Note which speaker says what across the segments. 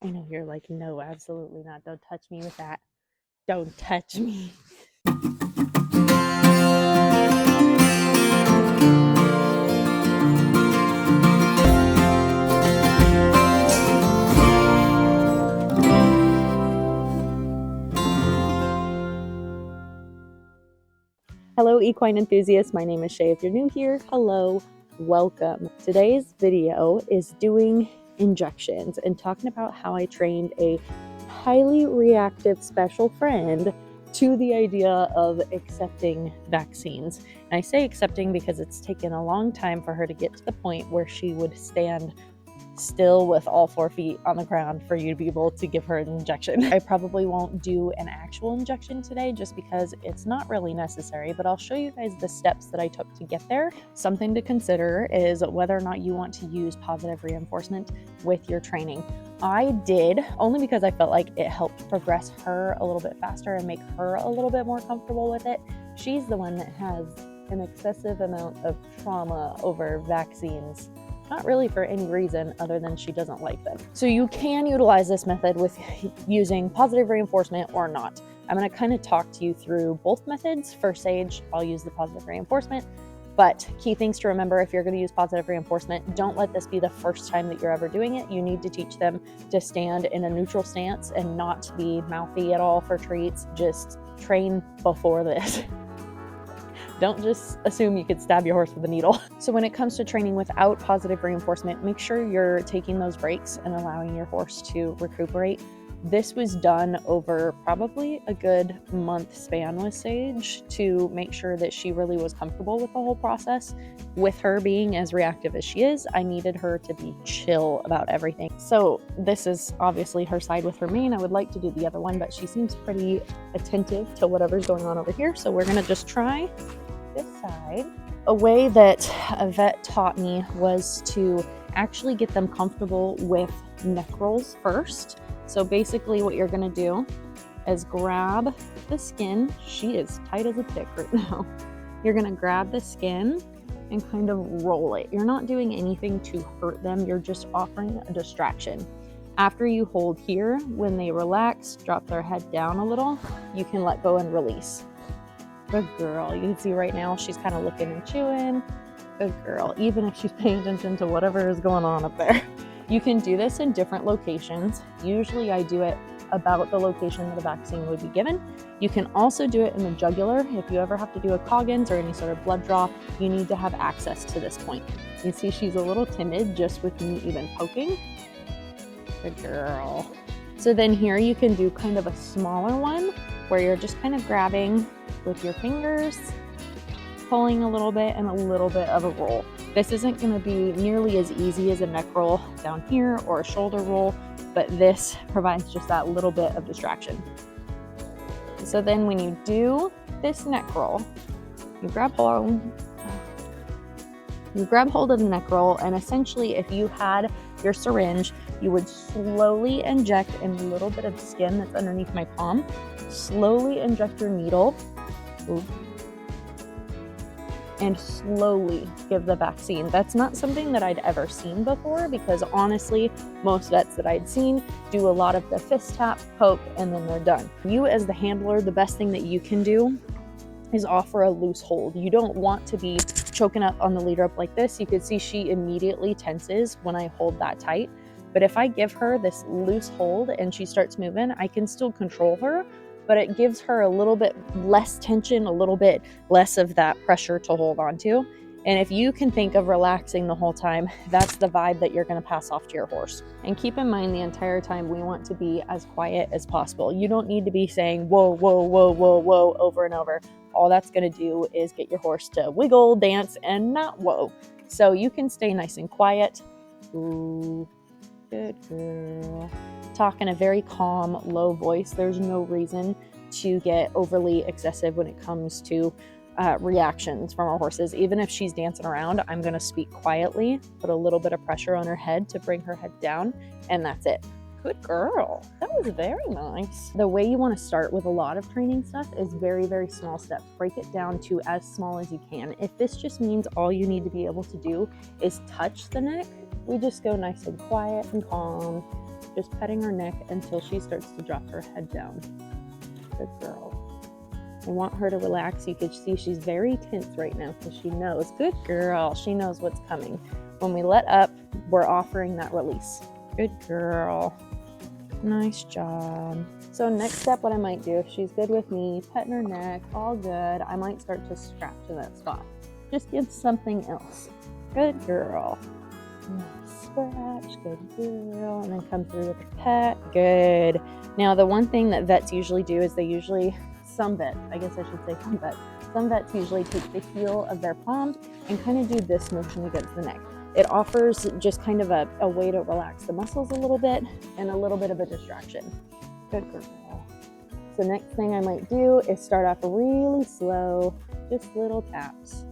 Speaker 1: I know you're like, no, absolutely not. Don't touch me with that. Don't touch me. Hello, equine enthusiasts. My name is Shay. If you're new here, hello, welcome. Today's video is doing injections and talking about how I trained a highly reactive special friend to the idea of accepting vaccines. And I say accepting because it's taken a long time for her to get to the point where she would stand still with all 4 feet on the ground for you to be able to give her an injection. I probably won't do an actual injection today just because it's not really necessary, but I'll show you guys the steps that I took to get there. Something to consider is whether or not you want to use positive reinforcement with your training. I did, only because I felt like it helped progress her a little bit faster and make her a little bit more comfortable with it. She's the one that has an excessive amount of trauma over vaccines. Not really for any reason other than she doesn't like them. So you can utilize this method with using positive reinforcement or not. I'm going to kind of talk to you through both methods. For Sage, I'll use the positive reinforcement, but key things to remember if you're going to use positive reinforcement, don't let this be the first time that you're ever doing it. You need to teach them to stand in a neutral stance and not be mouthy at all for treats. Just train before this. Don't just assume you could stab your horse with a needle. So when it comes to training without positive reinforcement, make sure you're taking those breaks and allowing your horse to recuperate. This was done over probably a good month span with Sage to make sure that she really was comfortable with the whole process. With her being as reactive as she is, I needed her to be chill about everything. So this is obviously her side with her mane. I would like to do the other one, but she seems pretty attentive to whatever's going on over here. So we're gonna just try this side. A way that a vet taught me was to actually get them comfortable with neck rolls first. So basically what you're gonna do is grab the skin. She is tight as a tick right now. You're gonna grab the skin and kind of roll it. You're not doing anything to hurt them. You're just offering a distraction. After you hold here, when they relax, drop their head down a little, you can let go and release. Good girl. You can see right now she's kind of looking and chewing. Good girl. Even if she's paying attention to whatever is going on up there. You can do this in different locations. Usually I do it about the location that a vaccine would be given. You can also do it in the jugular. If you ever have to do a Coggins or any sort of blood draw, you need to have access to this point. You see she's a little timid just with me even poking. Good girl. So then here you can do kind of a smaller one where you're just kind of grabbing with your fingers, pulling a little bit and a little bit of a roll. This isn't going to be nearly as easy as a neck roll down here or a shoulder roll, but this provides just that little bit of distraction. So then when you do this neck roll, you grab hold of the neck roll, and essentially if you had your syringe, you would slowly inject in a little bit of skin that's underneath my palm. Slowly inject your needle. Ooh. And slowly give the vaccine. That's not something that I'd ever seen before because honestly, most vets that I'd seen do a lot of the fist tap, poke, and then they're done. You as the handler, the best thing that you can do is offer a loose hold. You don't want to be choking up on the lead rope like this. You can see she immediately tenses when I hold that tight. But if I give her this loose hold and she starts moving, I can still control her, but it gives her a little bit less tension, a little bit less of that pressure to hold on to. And if you can think of relaxing the whole time, that's the vibe that you're going to pass off to your horse. And keep in mind the entire time we want to be as quiet as possible. You don't need to be saying whoa, whoa, whoa, whoa, whoa over and over. All that's going to do is get your horse to wiggle, dance, and not whoa. So you can stay nice and quiet. Ooh, good girl. Talk in a very calm, low voice. There's no reason to get overly excessive when it comes to reactions from our horses. Even if she's dancing around, I'm going to speak quietly, put a little bit of pressure on her head to bring her head down, and that's it. Good girl. That was very nice. The way you want to start with a lot of training stuff is very, very small steps. Break it down to as small as you can. If this just means all you need to be able to do is touch the neck, we just go nice and quiet and calm. just petting her neck until she starts to drop her head down. Good girl. I want her to relax. You can see she's very tense right now because she knows. Good girl. She knows what's coming. When we let up, we're offering that release. Good girl. Nice job. So next step, what I might do, if she's good with me, petting her neck, all good, I might start to scratch in that spot. Just give something else. Good girl. Nice scratch. Good girl. And then come through with a pet. Good. Now, the one thing that vets usually do is some vets usually take the heel of their palms and kind of do this motion against the neck. It offers just kind of a way to relax the muscles a little bit and a little bit of a distraction. Good girl. So next thing I might do is start off really slow, just little taps.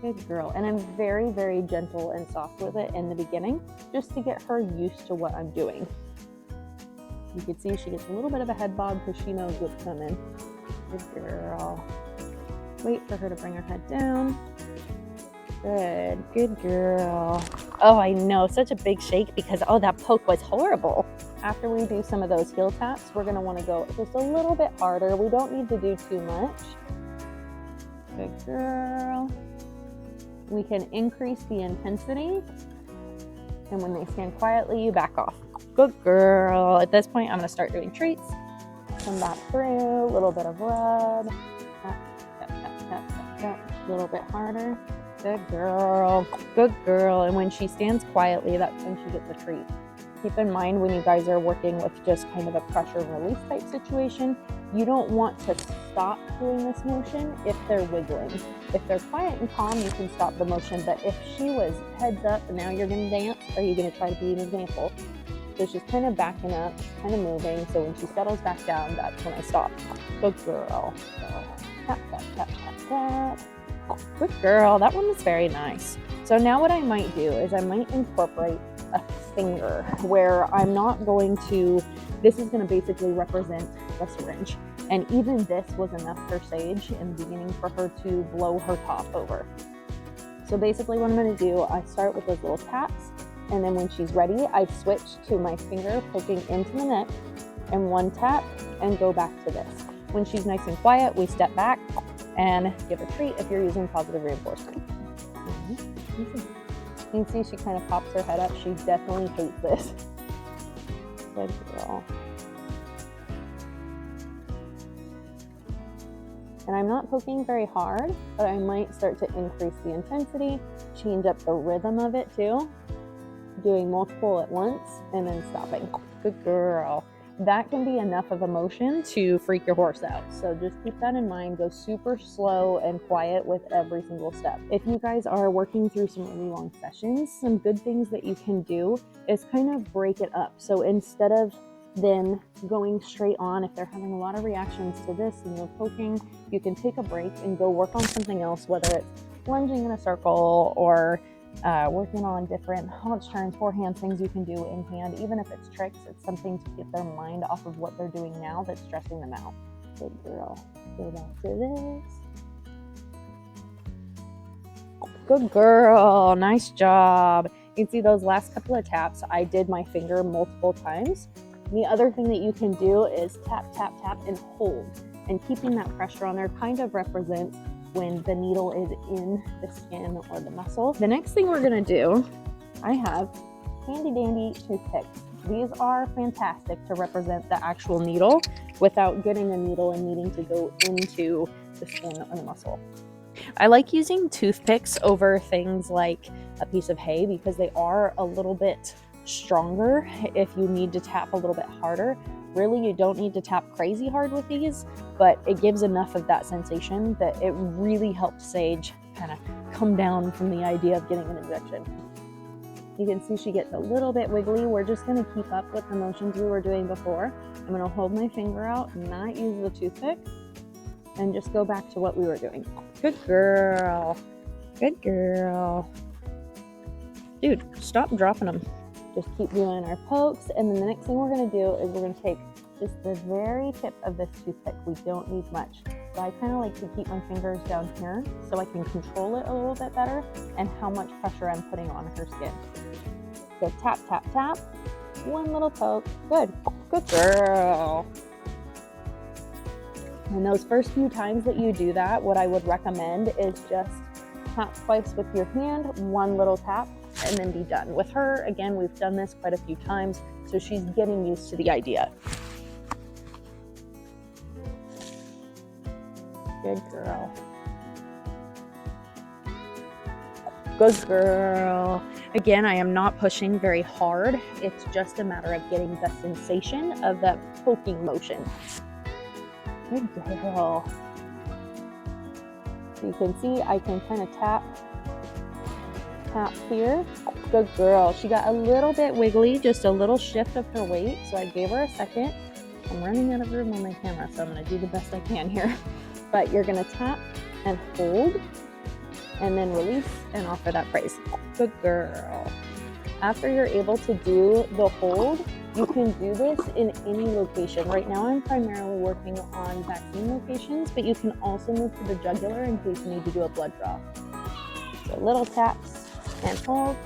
Speaker 1: Good girl. And I'm very, very gentle and soft with it in the beginning, just to get her used to what I'm doing. You can see she gets a little bit of a head bob because she knows what's coming. Good girl. Wait for her to bring her head down. Good. Good girl. Oh, I know. Such a big shake because, that poke was horrible. After we do some of those heel taps, we're going to want to go just a little bit harder. We don't need to do too much. Good girl. We can increase the intensity. And when they stand quietly, you back off. Good girl. At this point, I'm going to start doing treats. Come back through, a little bit of rub. Tap, tap, tap, tap, tap, tap. A little bit harder. Good girl. Good girl. And when she stands quietly, that's when she gets a treat. Keep in mind when you guys are working with just kind of a pressure release type situation, you don't want to stop doing this motion if they're wiggling. If they're quiet and calm, you can stop the motion. But if she was heads up and now you're going to dance, are you going to try to be an example? So she's kind of backing up, kind of moving. So when she settles back down, that's when I stop. Good girl. Tap, tap, tap, tap, tap. Good girl. That one was very nice. So now what I might do is I might incorporate a finger where I'm not going to, this is going to basically represent the syringe. And even this was enough for Sage in the beginning for her to blow her top over. So basically what I'm going to do, I start with those little taps. And then when she's ready, I switch to my finger poking into the neck and one tap and go back to this. When she's nice and quiet, we step back and give a treat if you're using positive reinforcement. You can see she kind of pops her head up. She definitely hates this. Good girl. And I'm not poking very hard, but I might start to increase the intensity, change up the rhythm of it too. Doing multiple at once and then stopping. Good girl. That can be enough of a motion to freak your horse out. So just keep that in mind. Go super slow and quiet with every single step. If you guys are working through some really long sessions, some good things that you can do is kind of break it up. So instead of then going straight on, if they're having a lot of reactions to this and you're poking, you can take a break and go work on something else, whether it's lunging in a circle or working on different haunch turns, forehand things you can do in hand. Even if it's tricks, it's something to get their mind off of what they're doing now that's stressing them out. Good girl. Go back to this. Good girl. Nice job. You can see those last couple of taps, I did my finger multiple times. The other thing that you can do is tap, tap, tap, and hold. And keeping that pressure on there kind of represents when the needle is in the skin or the muscle. The next thing we're gonna do, I have handy dandy toothpicks. These are fantastic to represent the actual needle without getting a needle and needing to go into the skin or the muscle. I like using toothpicks over things like a piece of hay because they are a little bit stronger if you need to tap a little bit harder. Really, you don't need to tap crazy hard with these, but it gives enough of that sensation that it really helps Sage kind of come down from the idea of getting an injection. You can see she gets a little bit wiggly. We're just going to keep up with the motions we were doing before. I'm going to hold my finger out, not use the toothpick, and just go back to what we were doing. Good girl. Good girl. Dude, stop dropping them. Just keep doing our pokes, and then the next thing we're going to do is we're going to take just the very tip of this toothpick. We don't need much. So I kind of like to keep my fingers down here so I can control it a little bit better and how much pressure I'm putting on her skin. So tap, tap, tap. one little poke. Good. Good girl. And those first few times that you do that, what I would recommend is just tap twice with your hand, one little tap, and then be done. With her, again, we've done this quite a few times, so she's getting used to the idea. Good girl. Good girl. Again, I am not pushing very hard. It's just a matter of getting the sensation of that poking motion. Good girl. So you can see I can kind of tap here. Good girl. She got a little bit wiggly, just a little shift of her weight, so I gave her a second. I'm running out of room on my camera, so I'm going to do the best I can here. But you're going to tap and hold, and then release and offer that praise. Good girl. After you're able to do the hold, you can do this in any location. Right now I'm primarily working on vaccine locations, but you can also move to the jugular in case you need to do a blood draw. So little taps and hold.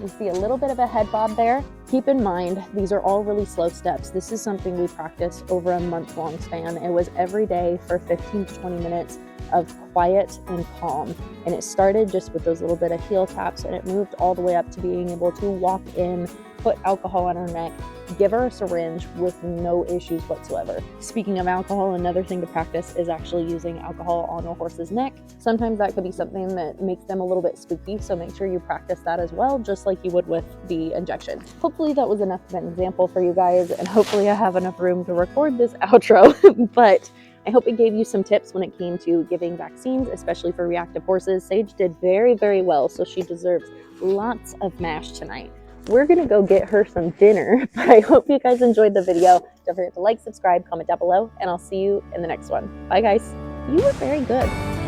Speaker 1: You see a little bit of a head bob there. Keep in mind, these are all really slow steps. This is something we practiced over a month-long span. It was every day for 15 to 20 minutes of quiet and calm. And it started just with those little bit of heel taps, and it moved all the way up to being able to walk in, put alcohol on her neck, give her a syringe with no issues whatsoever. Speaking of alcohol, another thing to practice is actually using alcohol on a horse's neck. Sometimes that could be something that makes them a little bit spooky, so make sure you practice that as well, just like you would with the injection. Hopefully that was enough of an example for you guys, and hopefully I have enough room to record this outro, but I hope it gave you some tips when it came to giving vaccines, especially for reactive horses. Sage did very, very well, so she deserves lots of mash tonight. We're gonna go get her some dinner, but I hope you guys enjoyed the video. Don't forget to like, subscribe, comment down below, and I'll see you in the next one. Bye guys. You were very good.